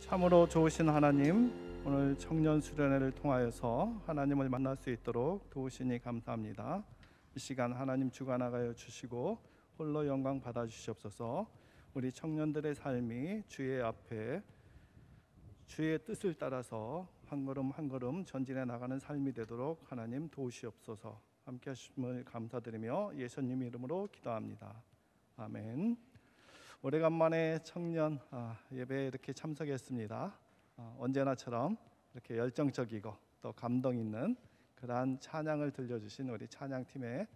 참으로 좋으신 하나님, 오늘 청년 수련회를 통하여서 하나님을 만날 수 있도록 도우시니 감사합니다. 이 시간 하나님 주관하여 주시고 홀로 영광 받아 주시옵소서. 우리 청년들의 삶이 주의 앞에 주의 뜻을 따라서 한 걸음 한 걸음 전진해 나가는 삶이 되도록 하나님 도우시옵소서. 함께 하심을 감사드리며 예수님 이름으로 기도합니다. 아멘. 오래간만에 청년 예배에 이렇게 참석했습니다. 언제나처럼 이렇게 열정적이고 또 감동 있는 그러한 찬양을 들려주신 우리 찬양팀에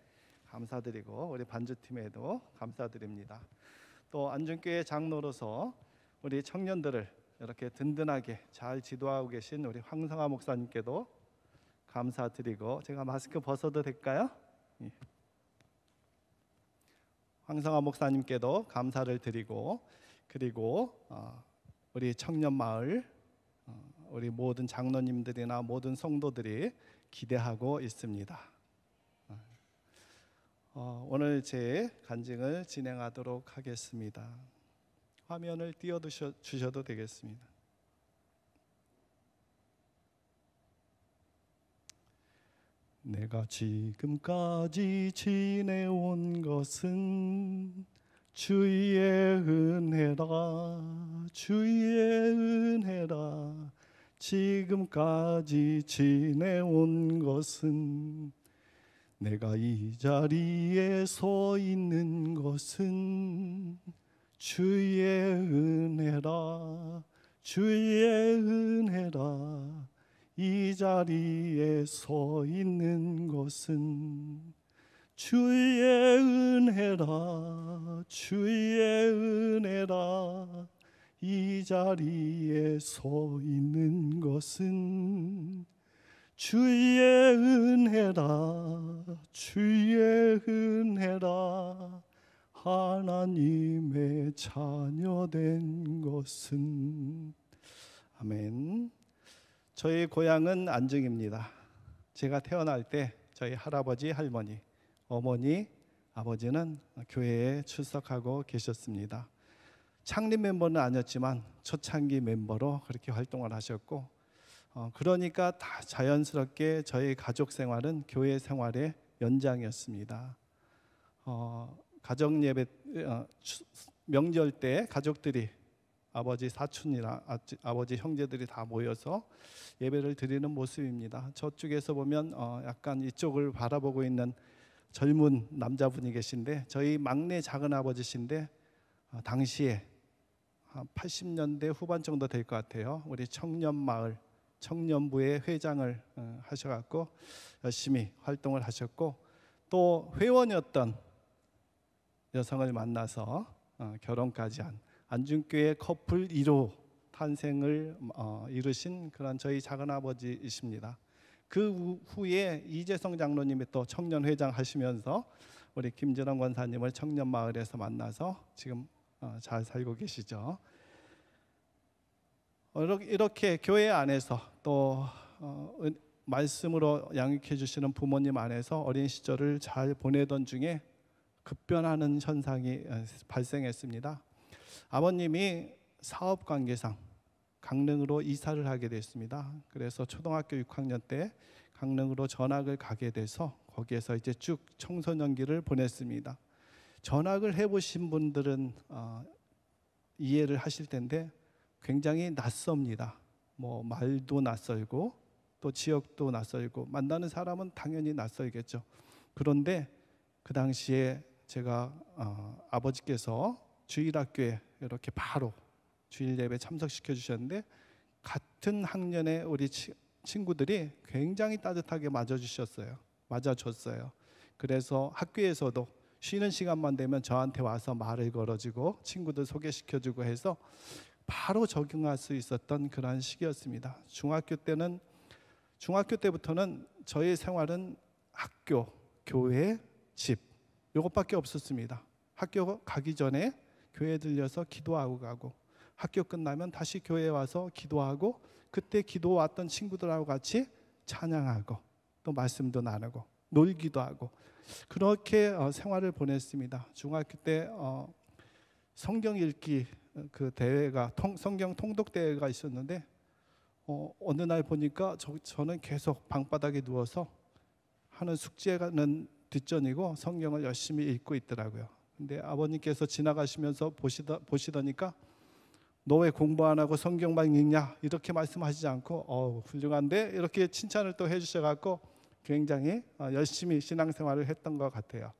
감사드리고 우리 반주팀에도 감사드립니다. 또 안중교회 장로로서 우리 청년들을 이렇게 든든하게 잘 지도하고 계신 우리 황성하 목사님께도 감사드리고, 제가 마스크 벗어도 될까요? 예. 황성하 목사님께도 감사를 드리고, 그리고 우리 청년마을 우리 모든 장로님들이나 모든 성도들이 기대하고 있습니다. 오늘 제 간증을 진행하도록 하겠습니다. 화면을 띄워주셔도 되겠습니다. 내가 지금까지 지내온 것은 주의 은혜라, 주의 은혜라. 지금까지 지내온 것은, 내가 이 자리에 서 있는 것은 주의 은혜라, 주의 은혜라. 이 자리에 서 있는 것은 주의 은혜라, 주의 은혜라. 이 자리에 서 있는 것은 주의 은혜라, 주의 은혜라. 하나님의 자녀된 것은. 아멘. 저희 고향은 안중입니다. 제가 태어날 때 저희 할아버지, 할머니, 어머니, 아버지는 교회에 출석하고 계셨습니다. 창립 멤버는 아니었지만 초창기 멤버로 그렇게 활동을 하셨고, 그러니까 다 자연스럽게 저희 가족 생활은 교회 생활의 연장이었습니다. 가정 예배, 명절 때 가족들이, 아버지 사촌이나 아버지 형제들이 다 모여서 예배를 드리는 모습입니다. 저쪽에서 보면 약간 이쪽을 바라보고 있는 젊은 남자분이 계신데, 저희 막내 작은 아버지신데 당시에 한 80년대 후반 정도 될 것 같아요. 우리 청년마을 청년부의 회장을 하셔갖고 열심히 활동을 하셨고, 또 회원이었던 여성을 만나서 결혼까지 한 안중교회 커플 1호 탄생을 이루신 그런 저희 작은아버지이십니다. 그 후에 이재성 장로님이 또 청년회장 하시면서 우리 김진원 권사님을 청년마을에서 만나서 지금 잘 살고 계시죠. 이렇게 교회 안에서 또 말씀으로 양육해 주시는 부모님 안에서 어린 시절을 잘 보내던 중에 급변하는 현상이 발생했습니다. 아버님이 사업 관계상 강릉으로 이사를 하게 됐습니다. 그래서 초등학교 6학년 때 강릉으로 전학을 가게 돼서 거기에서 이제 쭉 청소년기를 보냈습니다. 전학을 해보신 분들은 이해를 하실 텐데 굉장히 낯섭니다. 뭐 말도 낯설고 또 지역도 낯설고 만나는 사람은 당연히 낯설겠죠. 그런데 그 당시에 제가 아버지께서 주일학교에 이렇게 바로 주일 예배 참석시켜 주셨는데, 같은 학년의 우리 친구들이 굉장히 따뜻하게 맞아줬어요. 그래서 학교에서도 쉬는 시간만 되면 저한테 와서 말을 걸어주고 친구들 소개시켜주고 해서 바로 적응할 수 있었던 그런 시기였습니다. 중학교 때부터는 저의 생활은 학교, 교회, 집 이것밖에 없었습니다. 학교 가기 전에 교회 들려서 기도하고 가고, 학교 끝나면 다시 교회에 와서 기도하고, 그때 기도 왔던 친구들하고 같이 찬양하고 또 말씀도 나누고 놀기도 하고, 그렇게 생활을 보냈습니다. 중학교 때 성경 읽기 그 대회가 성경 통독 대회가 있었는데 어느 날 보니까 저는 계속 방바닥에 누워서 하는 숙제는 뒷전이고 성경을 열심히 읽고 있더라고요. 근데 아버님께서 지나가시면서 보시더니까 너 왜 공부 안 하고 성경만 읽냐 이렇게 말씀하시지 않고 훌륭한데 이렇게 칭찬을 또 해주셔갖고 굉장히 열심히 신앙생활을 했던 것 같아요.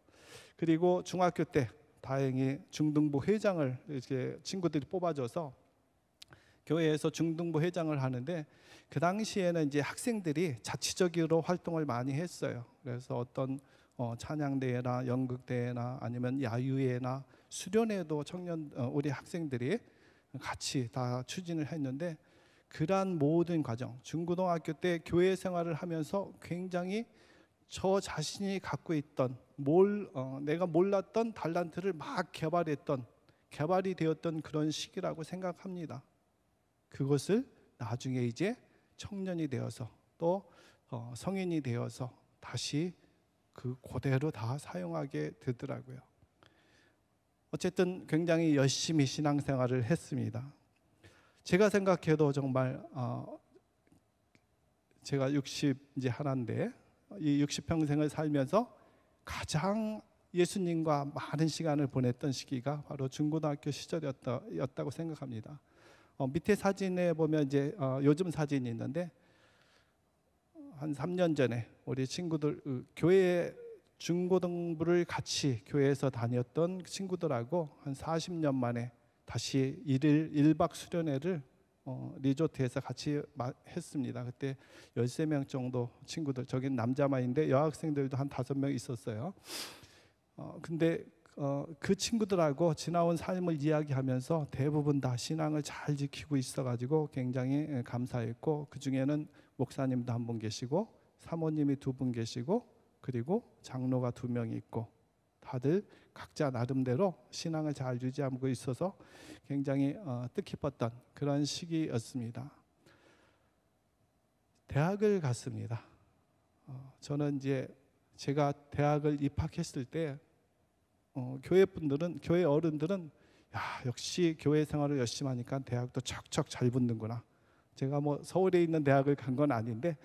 그리고 중학교 때 다행히 중등부 회장을 이렇게 친구들이 뽑아줘서 교회에서 중등부 회장을 하는데, 그 당시에는 이제 학생들이 자치적으로 활동을 많이 했어요. 그래서 어떤 찬양대회나 연극대회나 아니면 야유회나 수련회도 우리 학생들이 같이 다 추진을 했는데, 그러한 모든 과정, 중고등학교 때 교회 생활을 하면서 굉장히 저 자신이 갖고 있던 내가 몰랐던 달란트를 막 개발이 되었던 그런 시기라고 생각합니다. 그것을 나중에 이제 청년이 되어서 또 성인이 되어서 다시 그대로 다 사용하게 되더라고요. 어쨌든 굉장히 열심히 신앙생활을 했습니다. 제가 생각해도 정말 제가 60 이제 하나인데 이 60평생을 살면서 가장 예수님과 많은 시간을 보냈던 시기가 바로 중고등학교 시절이었다고 생각합니다. 밑에 사진에 보면 이제 요즘 사진이 있는데, 한 3년 전에 우리 친구들 교회 중고등부를 같이 교회에서 다녔던 친구들하고 한 40년 만에 다시 1박 수련회를 리조트에서 같이 했습니다. 그때 13명 정도 친구들, 저긴 남자만인데 여학생들도 한 5명 있었어요. 근데 그 친구들하고 지나온 삶을 이야기하면서 대부분 다 신앙을 잘 지키고 있어가지고 굉장히 감사했고, 그 중에는 목사님도 한 분 계시고 사모님이 2분 계시고 그리고 장로가 2명이 있고, 다들 각자 나름대로 신앙을 잘 유지하고 있어서 굉장히 뜻깊었던 그런 시기였습니다. 대학을 갔습니다. 저는 이제 제가 대학을 입학했을 때 교회 어른들은 역시 교회 생활을 열심히 하니까 대학도 척척 잘 붙는구나. 제가 서울에 있는 대학을 간 건 아닌데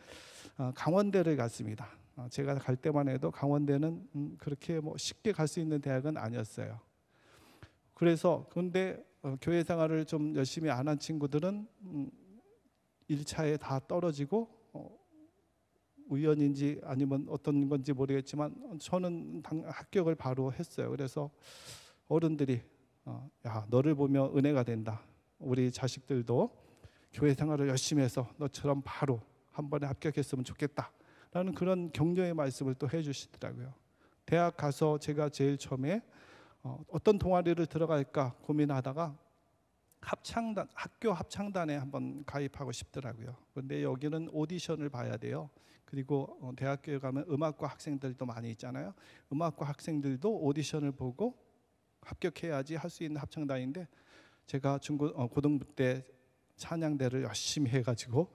강원대를 갔습니다. 제가 갈 때만 해도 강원대는 그렇게 쉽게 갈 수 있는 대학은 아니었어요. 그런데 교회 생활을 좀 열심히 안 한 친구들은 1차에 다 떨어지고, 우연인지 아니면 어떤 건지 모르겠지만 저는 합격을 바로 했어요. 그래서 어른들이 야, 너를 보면 은혜가 된다. 우리 자식들도 교회 생활을 열심히 해서 너처럼 바로 한 번에 합격했으면 좋겠다 라는 그런 격려의 말씀을 또 해주시더라고요. 대학 가서 제가 제일 처음에 어떤 동아리를 들어갈까 고민하다가 학교 합창단에 한번 가입하고 싶더라고요. 그런데 여기는 오디션을 봐야 돼요. 그리고 대학교에 가면 음악과 학생들도 많이 있잖아요. 음악과 학생들도 오디션을 보고 합격해야지 할 수 있는 합창단인데, 제가 고등부 때 찬양대를 열심히 해가지고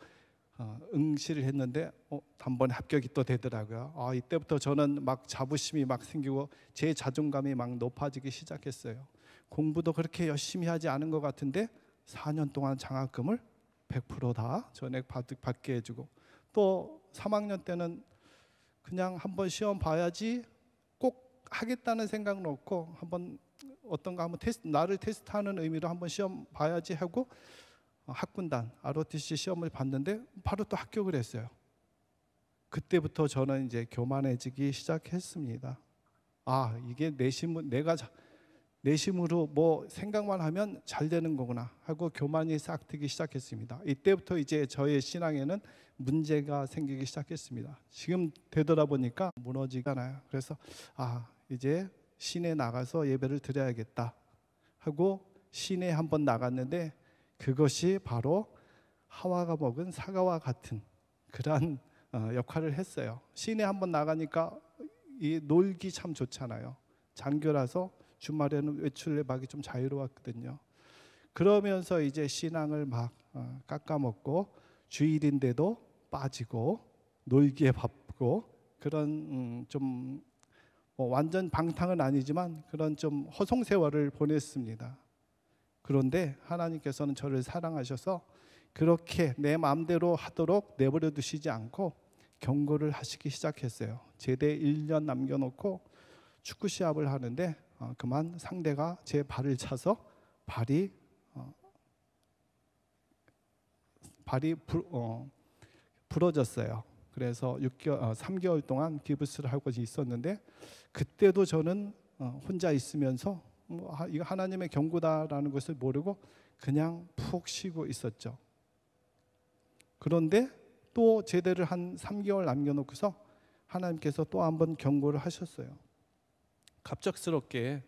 응시를 했는데 단번에 합격이 또 되더라고요. 이때부터 저는 막 자부심이 막 생기고 제 자존감이 막 높아지기 시작했어요. 공부도 그렇게 열심히 하지 않은 것 같은데 4년 동안 장학금을 100% 다 전액 받게 해주고, 또 3학년 때는 그냥 한번 시험 봐야지 꼭 하겠다는 생각은 없고 한번 어떤가 한번 나를 테스트하는 의미로 한번 시험 봐야지 하고 학군단 ROTC 시험을 봤는데 바로 또 합격을 했어요. 그때부터 저는 이제 교만해지기 시작했습니다. 이게 내심으로 생각만 하면 잘 되는 거구나 하고 교만이 싹 트기 시작했습니다. 이때부터 이제 저의 신앙에는 문제가 생기기 시작했습니다. 지금 되돌아보니까 무너지가 않아요. 그래서 이제 시내 나가서 예배를 드려야겠다 하고 시내 한번 나갔는데, 그것이 바로 하와가 먹은 사과와 같은 그러한 역할을 했어요. 시내 한번 나가니까 놀기 참 좋잖아요. 장교라서 주말에는 외출내박이 좀 자유로웠거든요. 그러면서 이제 신앙을 막 깎아먹고 주일인데도 빠지고 놀기에 바쁘고 그런 좀 완전 방탕은 아니지만 그런 좀 허송 세월을 보냈습니다. 그런데 하나님께서는 저를 사랑하셔서 그렇게 내 마음대로 하도록 내버려 두시지 않고 경고를 하시기 시작했어요. 제대 1년 남겨놓고 축구 시합을 하는데 그만 상대가 제 발을 차서 발이 부러졌어요. 그래서 3개월 동안 기부스를 하고 있었는데 그때도 저는 혼자 있으면서 이거 하나님의 경고다라는 것을 모르고 그냥 푹 쉬고 있었죠. 그런데 또 제대를 한 3개월 남겨놓고서 하나님께서 또 한번 경고를 하셨어요. 갑작스럽게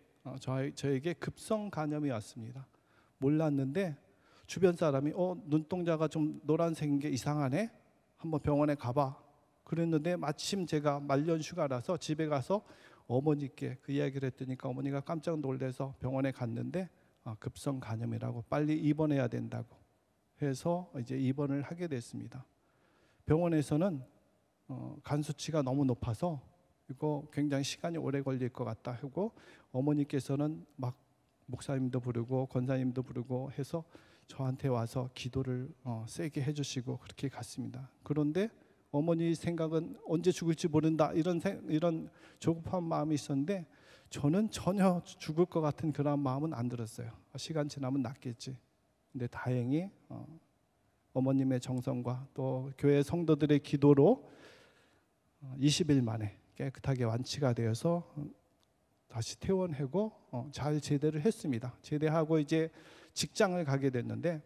저에게 급성 간염이 왔습니다. 몰랐는데 주변 사람이 눈동자가 좀 노란색인 게 이상하네, 한번 병원에 가봐 그랬는데 마침 제가 말년 휴가라서 집에 가서 어머니께 그 이야기를 했더니까 어머니가 깜짝 놀라서 병원에 갔는데 급성 간염이라고 빨리 입원해야 된다고 해서 이제 입원을 하게 됐습니다. 병원에서는 간 수치가 너무 높아서 이거 굉장히 시간이 오래 걸릴 것 같다 하고 어머니께서는 막 목사님도 부르고 권사님도 부르고 해서 저한테 와서 기도를 세게 해주시고 그렇게 갔습니다. 그런데 어머니 생각은 언제 죽을지 모른다 이런 조급한 마음이 있었는데 저는 전혀 죽을 것 같은 그런 마음은 안 들었어요. 시간 지나면 낫겠지. 근데 다행히 어머님의 정성과 또 교회 성도들의 기도로 20일 만에 깨끗하게 완치가 되어서 다시 퇴원하고 잘 제대를 했습니다. 제대하고 이제 직장을 가게 됐는데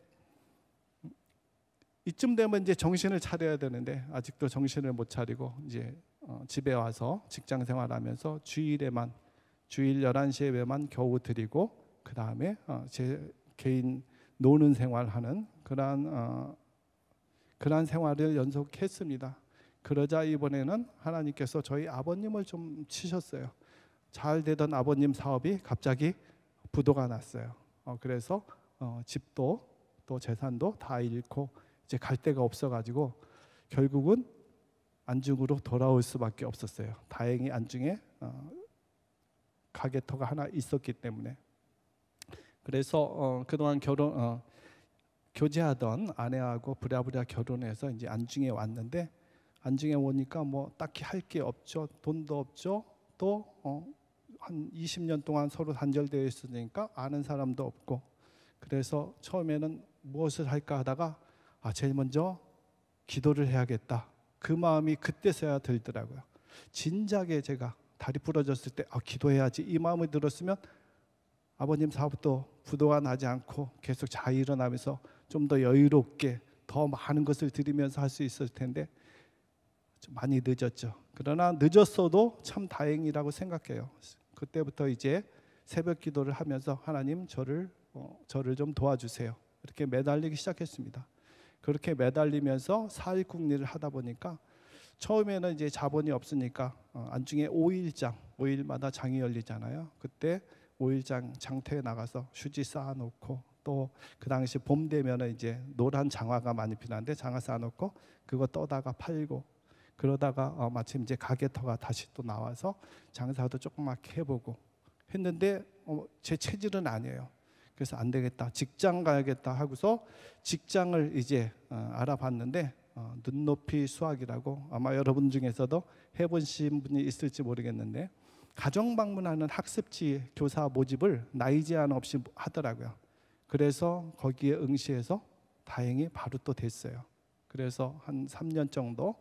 이쯤 되면 이제 정신을 차려야 되는데 아직도 정신을 못 차리고 이제 집에 와서 직장 생활하면서 주일 11시에 예배만 겨우 드리고 그 다음에 제 개인 노는 생활하는 그러한 생활을 연속했습니다. 그러자 이번에는 하나님께서 저희 아버님을 좀 치셨어요. 잘 되던 아버님 사업이 갑자기 부도가 났어요. 그래서 집도 또 재산도 다 잃고 이제 갈 데가 없어가지고 결국은 안중으로 돌아올 수밖에 없었어요. 다행히 안중에 가게터가 하나 있었기 때문에. 그래서 그동안 교제하던 아내하고 부랴부랴 결혼해서 이제 안중에 왔는데 안중에 오니까 뭐 딱히 할 게 없죠. 돈도 없죠. 또 한 20년 동안 서로 단절되어 있으니까 아는 사람도 없고 그래서 처음에는 무엇을 할까 하다가 제일 먼저 기도를 해야겠다. 그 마음이 그때서야 들더라고요. 진작에 제가 다리 부러졌을 때 기도해야지 이 마음을 들었으면 아버님 사업도 부도가 나지 않고 계속 잘 일어나면서 좀 더 여유롭게 더 많은 것을 드리면서 할 수 있을 텐데 좀 많이 늦었죠. 그러나 늦었어도 참 다행이라고 생각해요. 그때부터 이제 새벽 기도를 하면서 하나님 저를 좀 도와주세요. 이렇게 매달리기 시작했습니다. 그렇게 매달리면서 사일국리를 하다 보니까 처음에는 이제 자본이 없으니까 안중에 5일마다 장이 열리잖아요. 그때 5일장 장터에 나가서 휴지 쌓아놓고 또 그 당시 봄 되면은 이제 노란 장화가 많이 필요한데 장화 쌓아놓고 그거 떠다가 팔고 그러다가 마침 이제 가게터가 다시 또 나와서 장사도 조그맣게 해보고 했는데 제 체질은 아니에요. 그래서 안 되겠다. 직장 가야겠다 하고서 직장을 이제 알아봤는데 눈높이 수학이라고 아마 여러분 중에서도 해보신 분이 있을지 모르겠는데 가정 방문하는 학습지 교사 모집을 나이 제한 없이 하더라고요. 그래서 거기에 응시해서 다행히 바로 또 됐어요. 그래서 한 3년 정도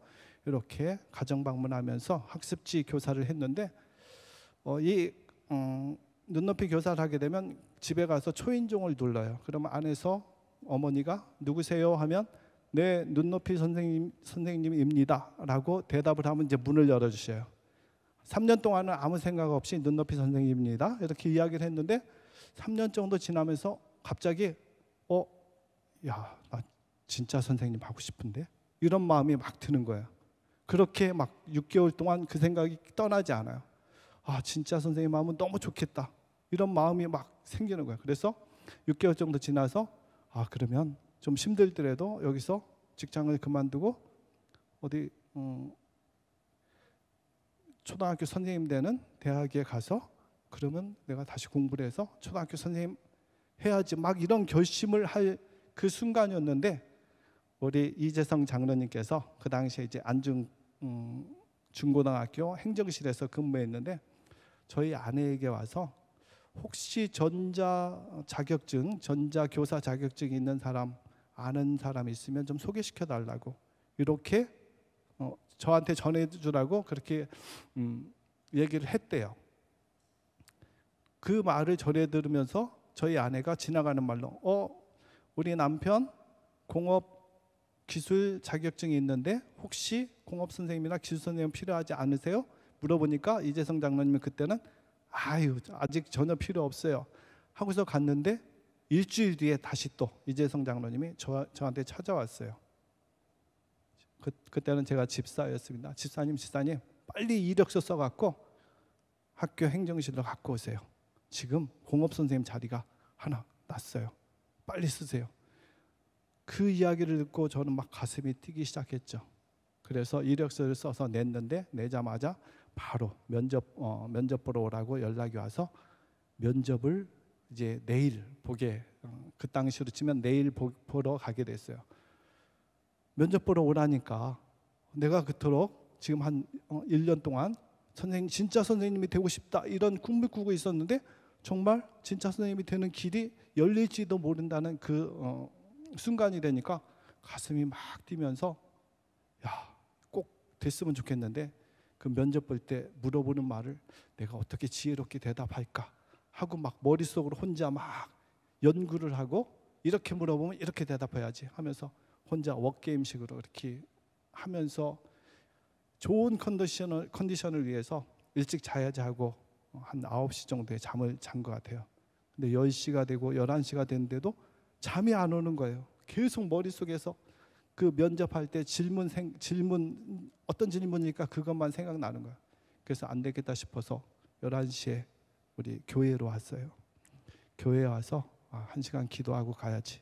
이렇게 가정 방문하면서 학습지 교사를 했는데 눈높이 교사를 하게 되면 집에 가서 초인종을 눌러요. 그러면 안에서 어머니가 누구세요 하면 네 눈높이 선생님입니다 라고 대답을 하면 이제 문을 열어주셔요. 3년 동안은 아무 생각 없이 눈높이 선생님입니다 이렇게 이야기를 했는데 3년 정도 지나면서 갑자기 야, 나 진짜 선생님 하고 싶은데 이런 마음이 막 드는 거예요. 그렇게 막 6개월 동안 그 생각이 떠나지 않아요. 진짜 선생님 하면 너무 좋겠다 이런 마음이 막 생기는 거예요. 그래서 6개월 정도 지나서 그러면 좀 힘들더라도 여기서 직장을 그만두고 어디 초등학교 선생님 되는 대학에 가서 그러면 내가 다시 공부를 해서 초등학교 선생님 해야지 막 이런 결심을 할 그 순간이었는데 우리 이재성 장로님께서 그 당시에 이제 안중 중고등학교 행정실에서 근무했는데 저희 아내에게 와서 혹시 전자 교사 자격증 있는 사람 아는 사람 있으면 좀 소개시켜 달라고 이렇게 저한테 전해주라고 그렇게 얘기를 했대요. 그 말을 전해 들으면서 저희 아내가 지나가는 말로 우리 남편 공업 기술 자격증이 있는데 혹시 공업 선생님이나 기술 선생님 필요하지 않으세요? 물어보니까 이재성 장로님은 그때는 아직 전혀 필요 없어요 하고서 갔는데 일주일 뒤에 다시 또 이재성 장로님이 저한테 찾아왔어요. 그때는 제가 집사였습니다. 집사님 빨리 이력서 써갖고 학교 행정실로 갖고 오세요. 지금 공업 선생님 자리가 하나 났어요. 빨리 쓰세요. 그 이야기를 듣고 저는 막 가슴이 뛰기 시작했죠. 그래서 이력서를 써서 냈는데 내자마자 바로 면접 보러 오라고 연락이 와서 면접을 이제 내일 그 당시로 치면 내일 보러 가게 됐어요. 면접 보러 오라니까 내가 그토록 지금 한 1년 동안 진짜 선생님이 되고 싶다 이런 꿈을 꾸고 있었는데 정말 진짜 선생님이 되는 길이 열릴지도 모른다는 그 순간이 되니까 가슴이 막 뛰면서 꼭 됐으면 좋겠는데 그 면접 볼 때 물어보는 말을 내가 어떻게 지혜롭게 대답할까 하고 막 머릿속으로 혼자 막 연구를 하고 이렇게 물어보면 이렇게 대답해야지 하면서 혼자 워게임식으로 이렇게 하면서 좋은 컨디션을 위해서 일찍 자야지 하고 한 9시 정도에 잠을 잔 것 같아요. 근데 10시가 되고 11시가 됐는데도 잠이 안 오는 거예요. 계속 머릿속에서 그 면접할 때 질문 어떤 질문일까 그것만 생각나는 거예요. 그래서 안 되겠다 싶어서 11시에 우리 교회로 왔어요. 교회에 와서 1시간 기도하고 가야지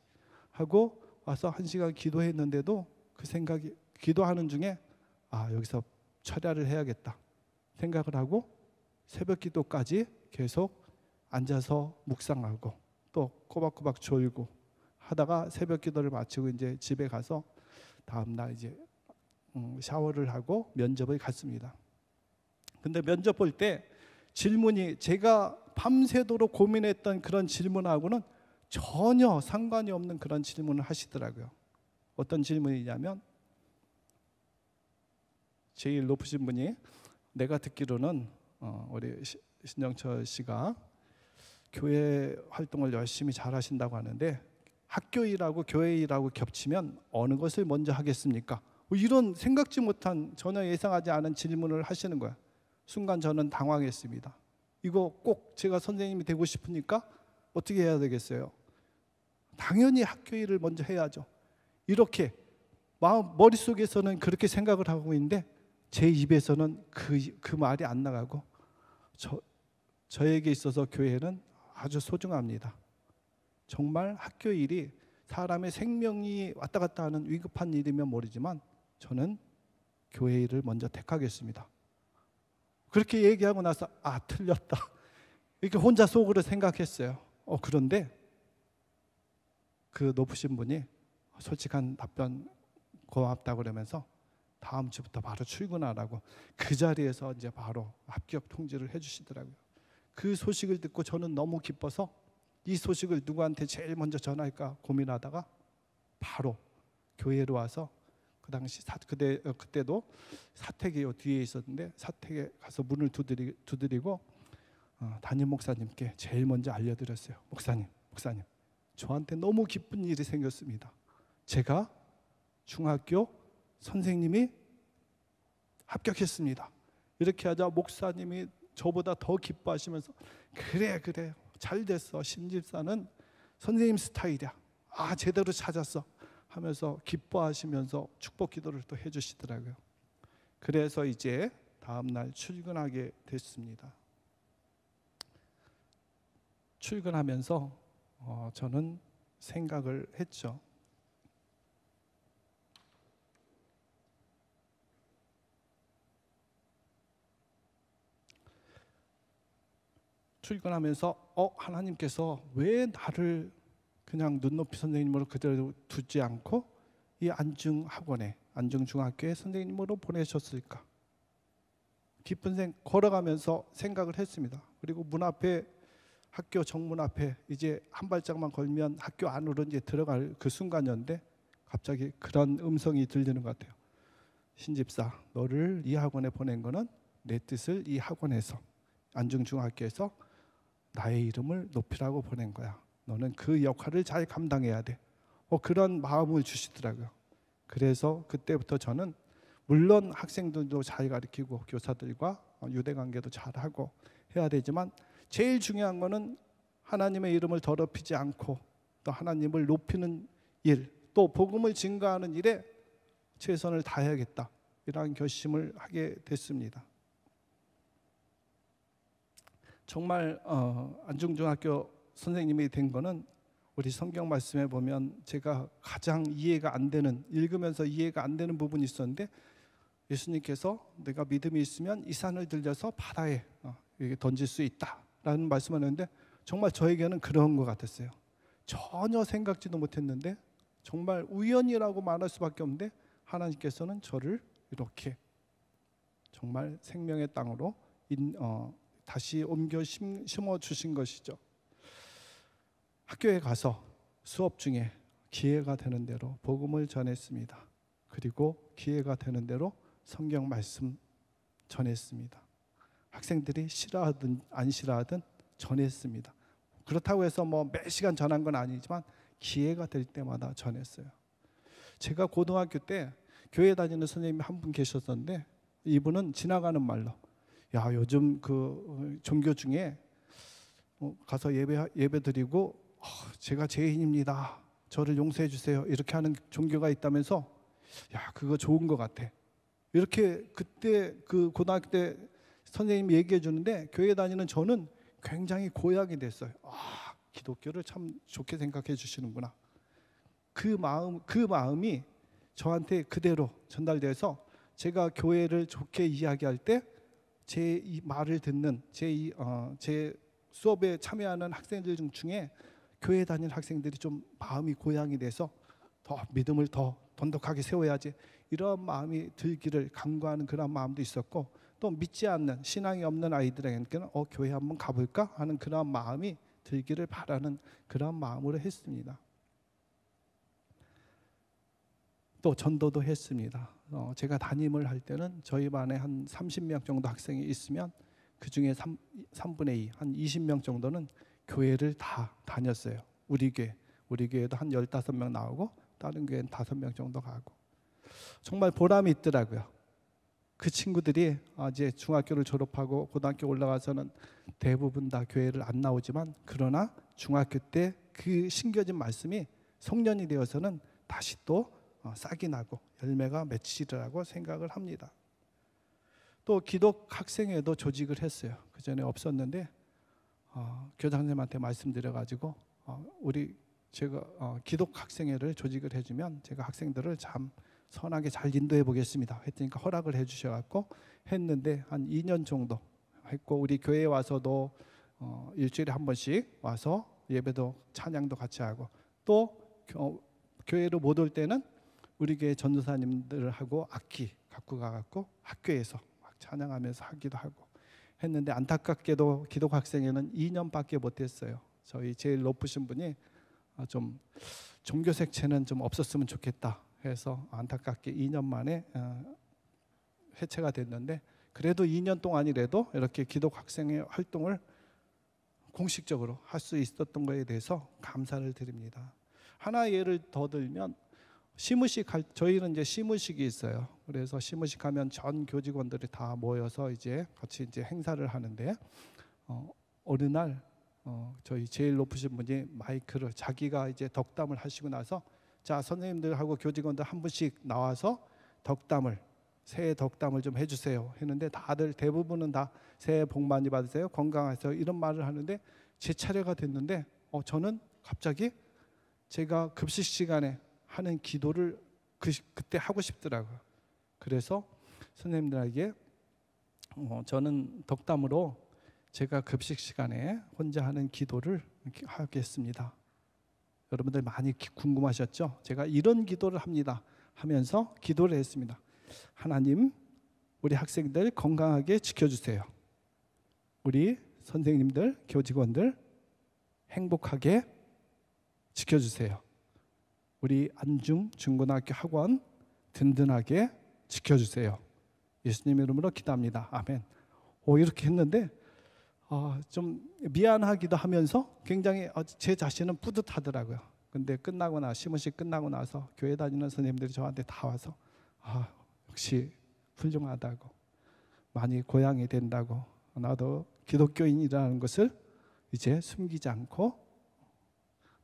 하고 와서 1시간 기도했는데도 그 생각이 기도하는 중에 여기서 철야를 해야겠다 생각을 하고 새벽 기도까지 계속 앉아서 묵상하고 또 꼬박꼬박 졸고 하다가 새벽 기도를 마치고 이제 집에 가서 다음 날 이제 샤워를 하고 면접을 갔습니다. 근데 면접 볼 때 질문이 제가 밤새도록 고민했던 그런 질문하고는 전혀 상관이 없는 그런 질문을 하시더라고요. 어떤 질문이냐면 제일 높으신 분이 내가 듣기로는 우리 신정철 씨가 교회 활동을 열심히 잘 하신다고 하는데 학교 일하고 교회 일하고 겹치면 어느 것을 먼저 하겠습니까? 이런 생각지 못한 전혀 예상하지 않은 질문을 하시는 거야. 순간 저는 당황했습니다. 이거 꼭 제가 선생님이 되고 싶으니까 어떻게 해야 되겠어요? 당연히 학교 일을 먼저 해야죠. 이렇게 머릿속에서는 그렇게 생각을 하고 있는데 제 입에서는 그 말이 안 나가고 저에게 있어서 교회는 아주 소중합니다. 정말 학교 일이 사람의 생명이 왔다 갔다 하는 위급한 일이면 모르지만 저는 교회 일을 먼저 택하겠습니다. 그렇게 얘기하고 나서 틀렸다 이렇게 혼자 속으로 생각했어요. 그런데 그 높으신 분이 솔직한 답변 고맙다고 그러면서 다음 주부터 바로 출근하라고 그 자리에서 이제 바로 합격 통지를 해주시더라고요. 그 소식을 듣고 저는 너무 기뻐서 이 소식을 누구한테 제일 먼저 전할까 고민하다가 바로 교회로 와서 그 당시 그때도 사택이 뒤에 있었는데 사택에 가서 문을 두드리고 담임 목사님께 제일 먼저 알려드렸어요. 목사님 저한테 너무 기쁜 일이 생겼습니다. 제가 중학교 선생님이 합격했습니다. 이렇게 하자 목사님이 저보다 더 기뻐하시면서 그래 잘 됐어. 신집사는 선생님 스타일이야. 제대로 찾았어 하면서 기뻐하시면서 축복 기도를 또 해주시더라고요. 그래서 이제 다음 날 출근하게 됐습니다. 출근하면서 저는 생각을 했죠. 출근하면서 하나님께서 왜 나를 그냥 눈높이 선생님으로 그대로 두지 않고 이 안중학원에, 안중중학교에 선생님으로 보내셨을까? 깊은 걸어가면서 생각을 했습니다. 그리고 문 앞에, 학교 정문 앞에 이제 한 발짝만 걸면 학교 안으로 이제 들어갈 그 순간이었는데 갑자기 그런 음성이 들리는 것 같아요. 신집사, 너를 이 학원에 보낸 거는 내 뜻을 이 학원에서, 안중중학교에서 나의 이름을 높이라고 보낸 거야. 너는 그 역할을 잘 감당해야 돼. 그런 마음을 주시더라고요. 그래서 그때부터 저는 물론 학생들도 잘 가르치고 교사들과 유대관계도 잘하고 해야 되지만 제일 중요한 거는 하나님의 이름을 더럽히지 않고 또 하나님을 높이는 일, 또 복음을 증거하는 일에 최선을 다해야겠다, 이러한 결심을 하게 됐습니다. 정말 안중중학교 선생님이 된 거는 우리 성경 말씀에 보면 제가 가장 이해가 안 되는, 읽으면서 이해가 안 되는 부분이 있었는데, 예수님께서 내가 믿음이 있으면 이 산을 들려서 바다에 던질 수 있다라는 말씀하는데 정말 저에게는 그런 것 같았어요. 전혀 생각지도 못했는데 정말 우연이라고 말할 수밖에 없는데 하나님께서는 저를 이렇게 정말 생명의 땅으로 다시 옮겨 심어 주신 것이죠. 학교에 가서 수업 중에 기회가 되는 대로 복음을 전했습니다. 그리고 기회가 되는 대로 성경 말씀 전했습니다. 학생들이 싫어하든 안 싫어하든 전했습니다. 그렇다고 해서 매 시간 전한 건 아니지만 기회가 될 때마다 전했어요. 제가 고등학교 때 교회 다니는 선생님이 한 분 계셨었는데 이분은 지나가는 말로, 야, 요즘 그 종교 중에 가서 예배 드리고 제가 죄인입니다, 저를 용서해 주세요, 이렇게 하는 종교가 있다면서, 야, 그거 좋은 것 같아. 이렇게 그때 그 고등학교 때 선생님이 얘기해 주는데 교회 다니는 저는 굉장히 고약이 됐어요. 기독교를 참 좋게 생각해 주시는구나. 그 마음이 저한테 그대로 전달돼서 제가 교회를 좋게 이야기할 때 제 이 말을 듣는 제 수업에 참여하는 학생들 중에 교회 다니는 학생들이 좀 마음이 고양이 돼서 더 믿음을 더 돈독하게 세워야지, 이런 마음이 들기를 간구하는 그런 마음도 있었고, 또 믿지 않는, 신앙이 없는 아이들에게는 교회 한번 가볼까 하는 그런 마음이 들기를 바라는 그런 마음으로 했습니다. 또 전도도 했습니다. 제가 담임을 할 때는 저희 반에 한 30명 정도 학생이 있으면 그 중에 3분의 2, 한 20명 정도는 교회를 다 다녔어요. 우리 교회도 한 15명 나오고 다른 교회는 5명 정도 가고, 정말 보람이 있더라고요. 그 친구들이 이제 중학교를 졸업하고 고등학교 올라가서는 대부분 다 교회를 안 나오지만, 그러나 중학교 때 그 심겨진 말씀이 성년이 되어서는 다시 또 싹이 나고 열매가 맺히리라고 생각을 합니다. 또 기독 학생회도 조직을 했어요. 그 전에 없었는데 교장선생님한테 말씀드려가지고 제가 기독 학생회를 조직을 해주면 제가 학생들을 참 선하게 잘 인도해 보겠습니다 했으니까 허락을 해주셔갖고 했는데 한 2년 정도 했고, 우리 교회에 와서도 일주일에 한 번씩 와서 예배도 찬양도 같이 하고, 또 교회로 못 올 때는 우리 교회 전도사님들하고 악기 갖고 가갖고 학교에서 막 찬양하면서 하기도 하고 했는데, 안타깝게도 기독 학생회는 2년밖에 못했어요. 저희 제일 높으신 분이 좀 종교 색채는 좀 없었으면 좋겠다 해서 안타깝게 2년 만에 해체가 됐는데, 그래도 2년 동안이라도 이렇게 기독 학생회 활동을 공식적으로 할 수 있었던 것에 대해서 감사를 드립니다. 하나 예를 더 들면 저희는 이제 시무식이 있어요. 그래서 시무식 하면 전 교직원들이 다 모여서 이제 같이 이제 행사를 하는데, 어느 날 저희 제일 높으신 분이 마이크를, 자기가 이제 덕담을 하시고 나서, 자, 선생님들하고 교직원들 한 분씩 나와서 새해 덕담을 좀 해주세요 했는데, 다들 대부분은 다 새해 복 많이 받으세요, 건강하세요, 이런 말을 하는데, 제 차례가 됐는데 저는 갑자기 제가 급식 시간에 하는 기도를 그때 하고 싶더라고요. 그래서 선생님들에게 저는 덕담으로 제가 급식 시간에 혼자 하는 기도를 하겠습니다. 여러분들 많이 궁금하셨죠? 제가 이런 기도를 합니다 하면서 기도를 했습니다. 하나님, 우리 학생들 건강하게 지켜주세요. 우리 선생님들, 교직원들 행복하게 지켜주세요. 우리 안중 중고등학교 학원 든든하게 지켜주세요. 예수님 이름으로 기도합니다. 아멘. 이렇게 했는데 좀 미안하기도 하면서 굉장히 제 자신은 뿌듯하더라고요. 근데 시문식 끝나고 나서 교회 다니는 선생님들이 저한테 다 와서 역시 훌륭하다고, 많이 고향이 된다고, 나도 기독교인이라는 것을 이제 숨기지 않고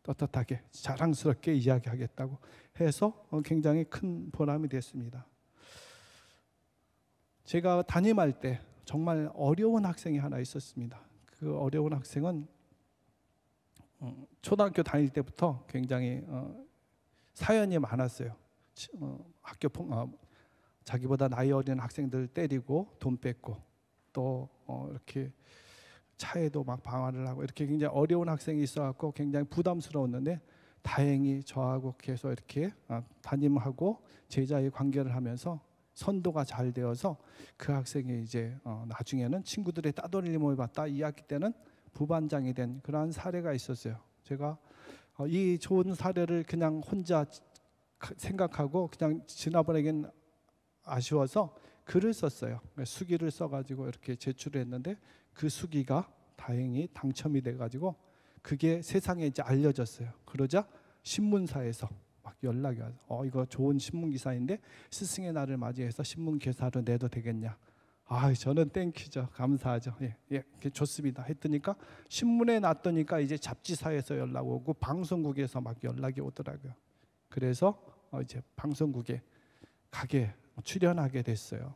떳떳하게 자랑스럽게 이야기하겠다고 해서 굉장히 큰 보람이 됐습니다. 제가 담임할 때 정말 어려운 학생이 하나 있었습니다. 그 어려운 학생은 초등학교 다닐 때부터 굉장히 사연이 많았어요. 자기보다 나이 어린 학생들 때리고 돈 뺏고 또 이렇게 차에도 막 방화를 하고 이렇게 굉장히 어려운 학생이 있어갖고 굉장히 부담스러웠는데, 다행히 저하고 계속 이렇게 담임하고 제자의 관계를 하면서 선도가 잘 되어서 그 학생이 이제 나중에는 친구들의 따돌림을 받다 2학기 때는 부반장이 된 그러한 사례가 있었어요. 제가 이 좋은 사례를 그냥 혼자 생각하고 그냥 지나버리긴 아쉬워서 글을 썼어요. 수기를 써가지고 이렇게 제출을 했는데 그 수기가 다행히 당첨이 돼가지고 그게 세상에 이제 알려졌어요. 그러자 신문사에서 막 연락이 와서 이거 좋은 신문 기사인데 스승의 날을 맞이해서 신문 기사로 내도 되겠냐? 저는 땡큐죠. 감사하죠. 예, 좋습니다. 했더니까 신문에 났더니까 이제 잡지사에서 연락 오고 방송국에서 막 연락이 오더라고요. 그래서 이제 방송국에 출연하게 됐어요.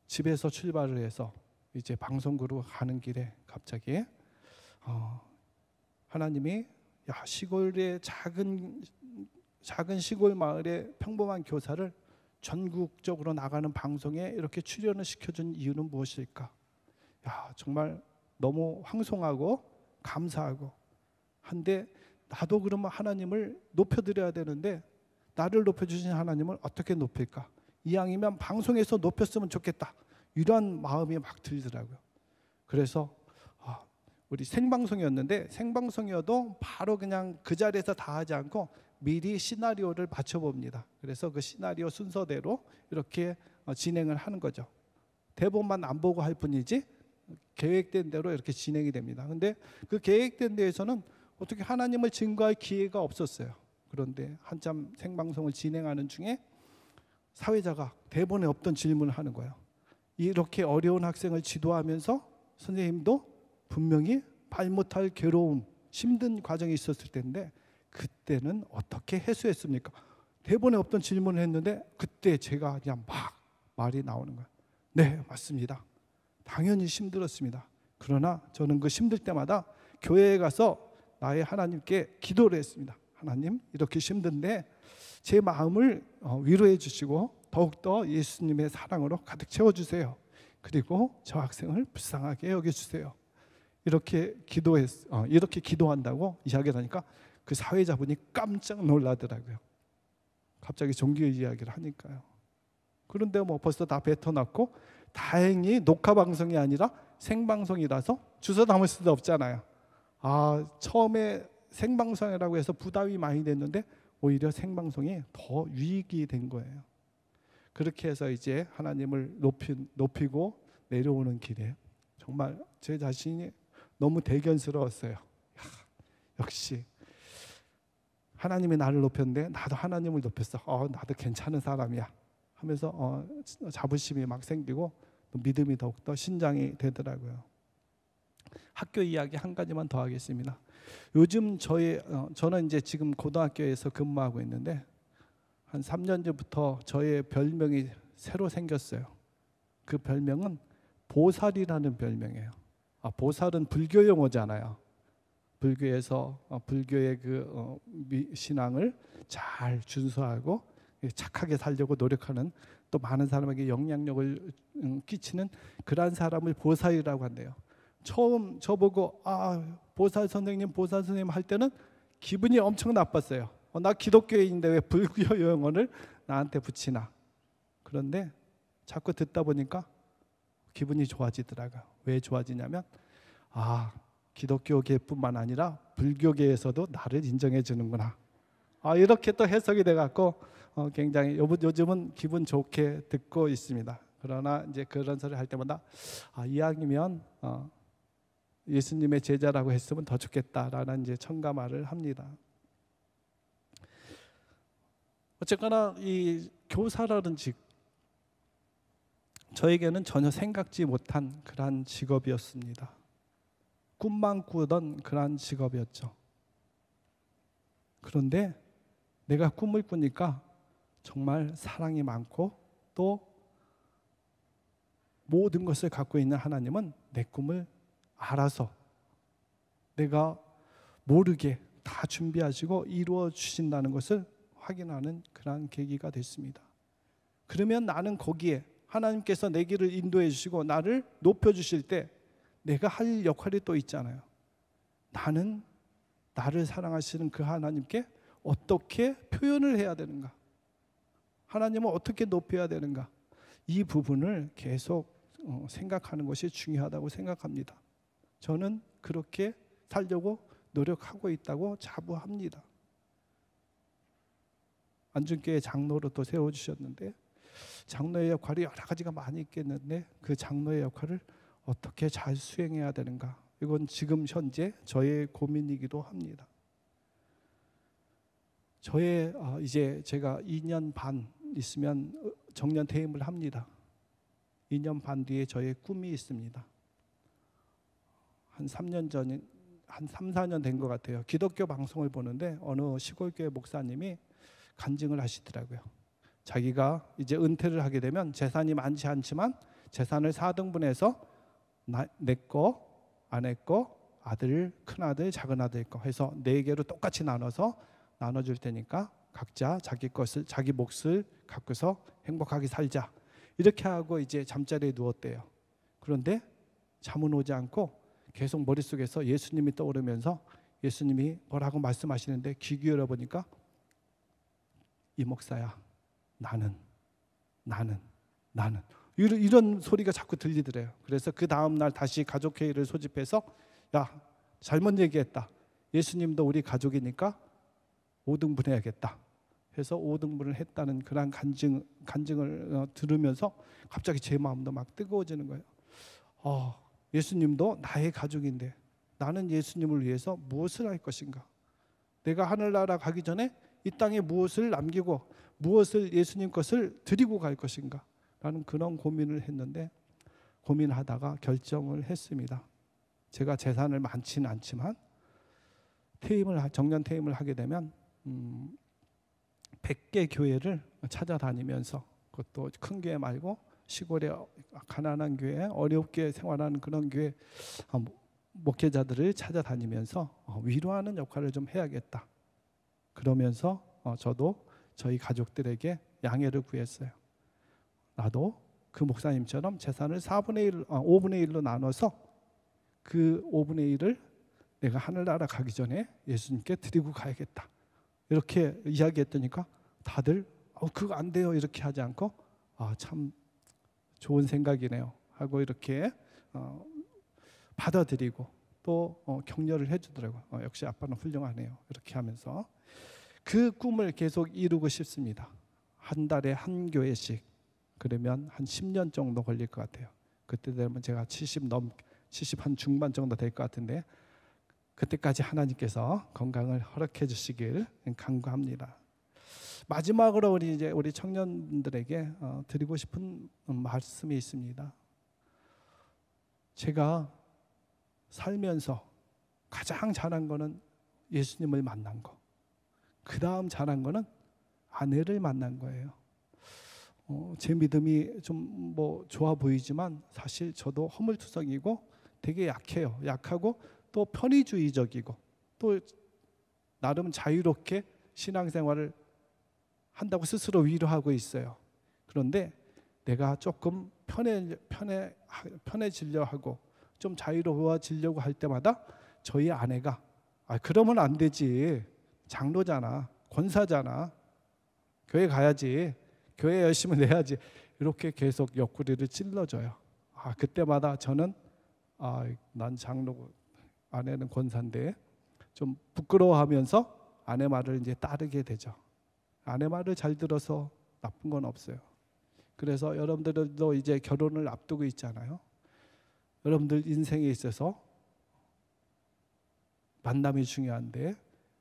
집에서 출발을 해서 이제 방송국으로 가는 길에 갑자기 하나님이 시골의 작은 시골 마을의 평범한 교사를 전국적으로 나가는 방송에 이렇게 출연을 시켜준 이유는 무엇일까? 정말 너무 황송하고 감사하고 한데, 나도 그러면 하나님을 높여드려야 되는데 나를 높여주신 하나님을 어떻게 높일까? 이왕이면 방송에서 높였으면 좋겠다, 이런 마음이 막 들더라고요. 그래서 우리 생방송이었는데 생방송이어도 바로 그냥 그 자리에서 다 하지 않고 미리 시나리오를 맞춰봅니다. 그래서 그 시나리오 순서대로 이렇게 진행을 하는 거죠. 대본만 안 보고 할 뿐이지 계획된 대로 이렇게 진행이 됩니다. 근데 그 계획된 데에서는 어떻게 하나님을 증거할 기회가 없었어요. 그런데 한참 생방송을 진행하는 중에 사회자가 대본에 없던 질문을 하는 거예요. 이렇게 어려운 학생을 지도하면서 선생님도 분명히 말 못할 괴로움, 힘든 과정이 있었을 텐데 그때는 어떻게 해소했습니까? 대본에 없던 질문을 했는데 그때 제가 그냥 막 말이 나오는 거예요. 네, 맞습니다. 당연히 힘들었습니다. 그러나 저는 그 힘들 때마다 교회에 가서 나의 하나님께 기도를 했습니다. 하나님, 이렇게 힘든데 제 마음을 위로해 주시고 더욱더 예수님의 사랑으로 가득 채워주세요. 그리고 저 학생을 불쌍하게 여겨주세요. 이렇게 기도한다고 이야기를 하니까 그 사회자분이 깜짝 놀라더라고요. 갑자기 종교 이야기를 하니까요. 그런데 벌써 다 뱉어놨고, 다행히 녹화 방송이 아니라 생방송이라서 주워 담을 수도 없잖아요. 처음에 생방송이라고 해서 부담이 많이 됐는데 오히려 생방송이 더 유익이 된 거예요. 그렇게 해서 이제 하나님을 높이고 내려오는 길에 정말 제 자신이 너무 대견스러웠어요. 역시 하나님이 나를 높였는데 나도 하나님을 높였어. 나도 괜찮은 사람이야 하면서 자부심이 막 생기고 또 믿음이 더욱더 신장이 되더라고요. 학교 이야기 한 가지만 더 하겠습니다. 요즘 저는 이제 지금 고등학교에서 근무하고 있는데 한 3년 전부터 저의 별명이 새로 생겼어요. 그 별명은 보살이라는 별명이에요. 보살은 불교 용어잖아요. 불교에서 불교의 그 신앙을 잘 준수하고 착하게 살려고 노력하는, 또 많은 사람에게 영향력을 끼치는 그러한 사람을 보살이라고 한대요. 처음 저보고 보살 선생님 할 때는 기분이 엄청 나빴어요. 나 기독교인인데 왜 불교 용어를 나한테 붙이나. 그런데 자꾸 듣다 보니까 기분이 좋아지더라고요. 왜 좋아지냐면 기독교계뿐만 아니라 불교계에서도 나를 인정해 주는구나. 이렇게 또 해석이 돼갖고 굉장히 요즘은 기분 좋게 듣고 있습니다. 그러나 이제 그런 소리 할 때마다 이왕이면 예수님의 제자라고 했으면 더 좋겠다라는 이제 첨가말을 합니다. 어쨌거나 이 교사라는 저에게는 전혀 생각지 못한 그러한 직업이었습니다. 꿈만 꾸던 그러한 직업이었죠. 그런데 내가 꿈을 꾸니까 정말 사랑이 많고 또 모든 것을 갖고 있는 하나님은 내 꿈을 알아서 내가 모르게 다 준비하시고 이루어 주신다는 것을 확인하는 그러한 계기가 됐습니다. 그러면 나는 거기에 하나님께서 내 길을 인도해 주시고 나를 높여 주실 때 내가 할 역할이 또 있잖아요. 나는 나를 사랑하시는 그 하나님께 어떻게 표현을 해야 되는가? 하나님을 어떻게 높여야 되는가? 이 부분을 계속 생각하는 것이 중요하다고 생각합니다. 저는 그렇게 살려고 노력하고 있다고 자부합니다. 안중교회 장로로 또 세워주셨는데 장로의 역할이 여러 가지가 많이 있겠는데 그 장로의 역할을 어떻게 잘 수행해야 되는가? 이건 지금 현재 저의 고민이기도 합니다. 이제 제가 2년 반 있으면 정년 퇴임을 합니다. 2년 반 뒤에 저의 꿈이 있습니다. 한 3년 전에 한 3, 4년 된 것 같아요. 기독교 방송을 보는데 어느 시골교회 목사님이 간증을 하시더라고요. 자기가 이제 은퇴를 하게 되면 재산이 많지 않지만 재산을 4등분해서 내 거, 아내 거, 아들, 큰아들, 작은아들 거 해서 4개로 똑같이 나눠줄 테니까 각자 자기 것을, 자기 몫을 갖고서 행복하게 살자. 이렇게 하고 이제 잠자리에 누웠대요. 그런데 잠은 오지 않고 계속 머릿속에서 예수님이 떠오르면서 예수님이 뭐라고 말씀하시는데 귀 기울여 보니까 이 목사야, 나는 이런 소리가 자꾸 들리더래요. 그래서 그 다음 날 다시 가족회의를 소집해서 잘못 얘기했다. 예수님도 우리 가족이니까 5등분 해야겠다. 해서 5등분을 했다는 그런 간증을 들으면서 갑자기 제 마음도 막 뜨거워지는 거예요. 예수님도 나의 가족인데 나는 예수님을 위해서 무엇을 할 것인가? 내가 하늘나라 가기 전에 이 땅에 무엇을 남기고 무엇을 예수님 것을 드리고 갈 것인가? 라는 그런 고민을 했는데 고민하다가 결정을 했습니다. 제가 재산을 많지는 않지만 정년 퇴임을 하게 되면 100개 교회를 찾아다니면서 그것도 큰 교회 말고 시골의 가난한 교회, 어렵게 생활하는 그런 교회 목회자들을 찾아다니면서 위로하는 역할을 좀 해야겠다. 그러면서 저도 저희 가족들에게 양해를 구했어요. 나도 그 목사님처럼 재산을 5분의 1로 나눠서 그 5분의 1을 내가 하늘나라 가기 전에 예수님께 드리고 가야겠다. 이렇게 이야기했더니까 다들 그거 안 돼요 이렇게 하지 않고 참 좋은 생각이네요 하고 이렇게 받아들이고 또 격려를 해주더라고요. 역시 아빠는 훌륭하네요 이렇게 하면서 그 꿈을 계속 이루고 싶습니다. 한 달에 한 교회씩. 그러면 한 10년 정도 걸릴 것 같아요. 그때 되면 제가 70 한 중반 정도 될 것 같은데 그때까지 하나님께서 건강을 허락해 주시길 간구합니다. 마지막으로 우리 청년들에게 드리고 싶은 말씀이 있습니다. 제가 살면서 가장 잘한 거는 예수님을 만난 거. 그 다음 잘한 거는 아내를 만난 거예요. 제 믿음이 좀 좋아 보이지만 사실 저도 허물투성이고 되게 약해요. 약하고 또 편의주의적이고 또 나름 자유롭게 신앙생활을 한다고 스스로 위로하고 있어요. 그런데 내가 조금 편해지려 하고 좀 자유로워지려고 할 때마다 저희 아내가 그러면 안 되지. 장로잖아. 권사잖아. 교회 가야지. 교회 열심히 내야지. 이렇게 계속 옆구리를 찔러줘요. 그때마다 저는 난 장로고 아내는 권사인데 좀 부끄러워하면서 아내 말을 이제 따르게 되죠. 아내 말을 잘 들어서 나쁜 건 없어요. 그래서 여러분들도 이제 결혼을 앞두고 있잖아요. 여러분들 인생에 있어서 만남이 중요한데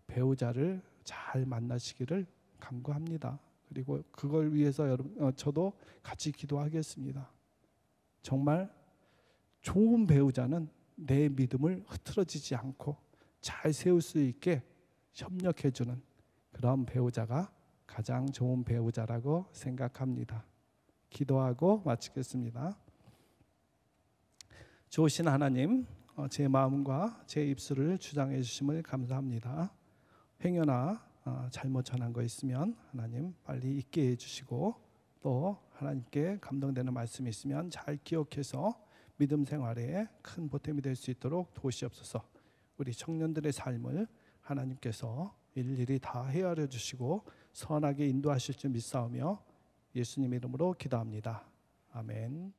배우자를 잘 만나시기를 간구합니다. 그리고 그걸 위해서 저도 같이 기도하겠습니다. 정말 좋은 배우자는 내 믿음을 흐트러지지 않고 잘 세울 수 있게 협력해주는 그런 배우자가 가장 좋은 배우자라고 생각합니다. 기도하고 마치겠습니다. 좋으신 하나님, 제 마음과 제 입술을 주장해 주심을 감사합니다. 행여나 잘못 전한 거 있으면 하나님 빨리 잊게 해주시고, 또 하나님께 감동되는 말씀이 있으면 잘 기억해서 믿음 생활에 큰 보탬이 될 수 있도록 도우시옵소서. 우리 청년들의 삶을 하나님께서 일일이 다 헤아려 주시고 선하게 인도하실 줄 믿사오며 예수님 이름으로 기도합니다. 아멘.